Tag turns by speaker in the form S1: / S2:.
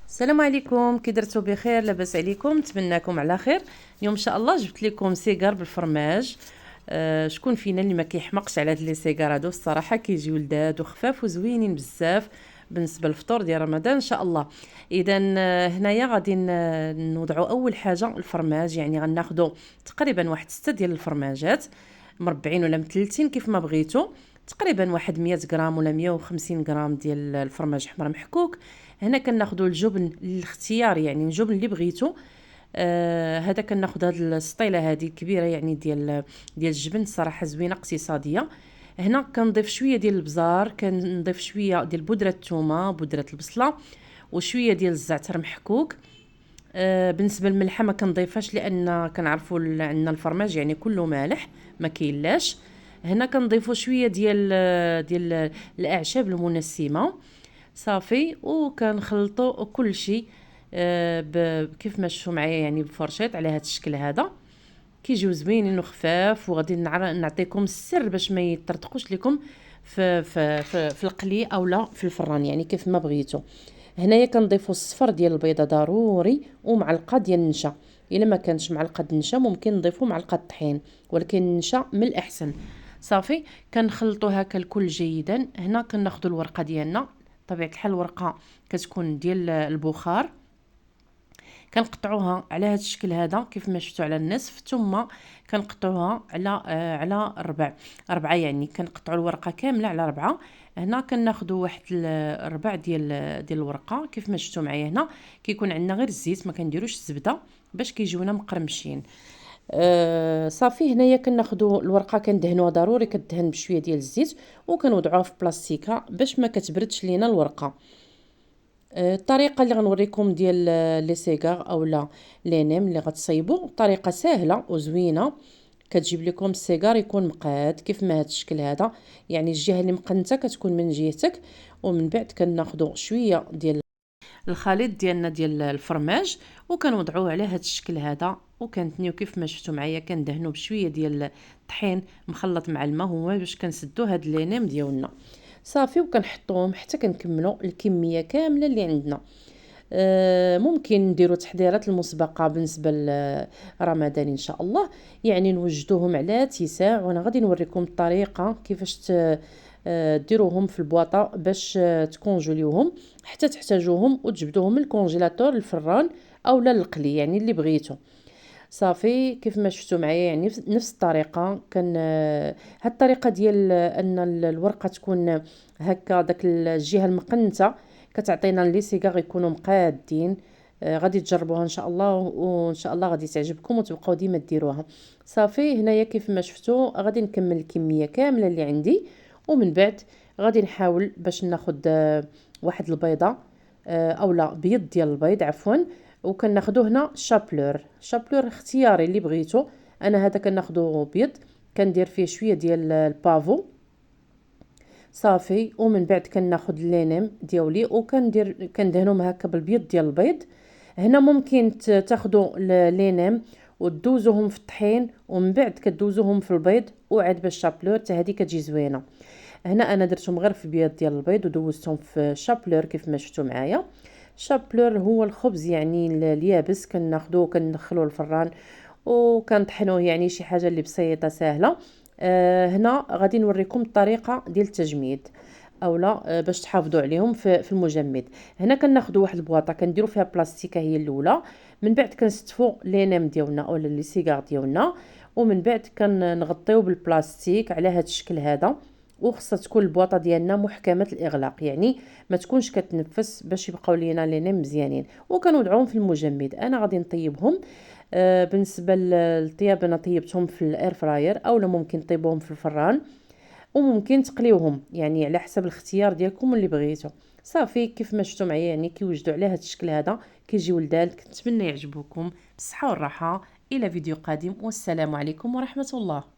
S1: السلام عليكم، كي درتو بخير؟ لاباس عليكم؟ نتمنىكم على خير. اليوم ان شاء الله جبت لكم سيجار بالفرماج. شكون فينا اللي ما كيحمقش على هاد لي سيجار هادو؟ الصراحه كيجيو لذاذ وخفاف وزوينين بزاف بالنسبه للفطور ديال رمضان ان شاء الله. اذا هنايا غادي نوضعوا اول حاجه الفرماج، يعني غناخذوا تقريبا واحد 6 ديال الفرماجات مربعين ولا مثلثين كيف ما بغيتو، تقريبا واحد 100 غرام ولا 150 غرام ديال الفرماج حمر محكوك. هنا كناخذوا الجبن الاختياري، يعني الجبن اللي بغيتو. هذا كناخذ هاد السطيله هذه الكبيره يعني ديال الجبن، الصراحه زوينه اقتصاديه. هنا كنضيف شويه ديال البزار، كنضيف شويه ديال بودره الثومه، بودره البصله، وشويه ديال الزعتر محكوك. بالنسبه للملحه ما كنضيفهاش لان كنعرفوا عندنا الفرماج يعني كله مالح ما كاينلاش. هنا كنضيفوا شويه ديال الاعشاب المنسمه صافي، وكنخلطوا كل شيء كيف ما شفتوا معايا يعني بفرشيط على هذا الشكل هذا. كيجيو زوينين وخفاف، وغادي نعطيكم السر باش ما يطرطقوش لكم في القلي او لا في الفران، يعني كيف ما بغيتوا. هنايا كنضيفوا الصفر ديال البيضه ضروري، ومعلقه ديال النشا. الا ما كانش معلقه النشا ممكن نضيفوا معلقه طحين، ولكن النشا من الاحسن. صافي كنخلطوا هكا الكل جيدا. هنا كناخذوا الورقه ديالنا، طبيعه الحال الورقه كتكون ديال البخار. كنقطعوها على هذا الشكل هذا كيف ما شفتوا على النصف، ثم كنقطعوها على ربعه، يعني كنقطعوا الورقه كامله على ربعه. هنا كناخذوا واحد الربع ديال الورقه كيف ما شفتوا معايا. هنا كيكون عندنا غير الزيت، ما كنديروش الزبده باش كيجيونا مقرمشين. صافي هنايا كناخذوا الورقه كندهنوها، ضروري كدهن بشويه ديال الزيت، وكنوضعوها في بلاستيكه باش ما كتبردش لينا الورقه. الطريقه اللي غنوريكم ديال لي سيغار اولا لي نيم اللي غتصايبوا طريقه سهله وزوينه. كتجيب لكم السيجار يكون مقاد كيف ما هذا الشكل هذا، يعني الجهه اللي مقنته كتكون من جهتك. ومن بعد كناخذوا شويه ديال الخليط ديالنا ديال الفرماج، وكنوضعوه على هذا الشكل هذا، وكنتنيو كيف ما شفتوا معايا كندهنوا بشويه ديال الطحين مخلط مع الماء، هو باش كنسدوا هاد لينيم ديالنا. صافي وكنحطوهم حتى كنكملوا الكميه كامله اللي عندنا. ممكن نديروا تحضيرات المسبقه بالنسبه لرمضان ان شاء الله، يعني نوجدوهم على اتساع، وانا غادي نوريكم الطريقه كيفاش ديروهم في البواطه باش تكونجوليوهم حتى تحتاجوهم وتجبدوهم من الكونجيلاتور الفران او لا القلي، يعني اللي بغيتو. صافي كيف ما شفتوا معايا يعني نفس الطريقه كان هاد الطريقه ديال ان الورقه تكون هكا داك الجهه المقنته كتعطينا لي سيغار يكونوا مقادين. غادي تجربوها ان شاء الله، وان شاء الله غادي تعجبكم وتبقاو ديما ديروها. صافي هنايا كيف ما شفتوا غادي نكمل الكميه كامله اللي عندي، ومن بعد غادي نحاول باش ناخذ واحد البيضه اولا بيض ديال البيض عفوا. وكناخذوا هنا شابلور اختياري اللي بغيتو. انا هذا كناخذوا بيض كندير فيه شويه ديال البافو صافي. ومن بعد كناخذ لينيم ديالي وكندير كندهنهم هكا بالبيض ديال البيض. هنا ممكن تاخذوا لينيم وتدوزوهم في الطحين، ومن بعد كدوزوهم في البيض وعاد باش شابلور حتى هذه كتجي زوينه. هنا انا درتهم غير في بيض ديال البيض ودوزتهم في شابلور كيف ما شفتوا معايا. شابلور هو الخبز يعني اليابس، كناخذوه كندخلوه الفران وكنطحنوه، يعني شي حاجه اللي بسيطه سهله. هنا غادي نوريكم الطريقه ديال التجميد اولا باش تحافظوا عليهم في المجمد. هنا كناخذوا واحد البواطه كنديروا فيها بلاستيكه هي الاولى، من بعد كنستفوا لينام ديالنا اولا لي سيغار ديالنا، ومن بعد كنغطيو بالبلاستيك على هذا الشكل هذا. وخصها تكون البواطه ديالنا محكمه الاغلاق، يعني ما تكونش كتنفس باش يبقاو لينا لينام مزيانين. وكنوضعوهم في المجمد. انا غادي نطيبهم. بالنسبه للطياب انا طيبتهم في الاير فراير، اولا ممكن طيبوهم في الفران، وممكن تقليوهم يعني على حسب الاختيار ديالكم اللي بغيتو. صافي كيف ما شفتوا معايا يعني كيوجدوا على هذا الشكل هذا كيجيو لذاذ. كنتمنى يعجبوكم بالصحه والراحه. الى فيديو قادم، والسلام عليكم ورحمه الله.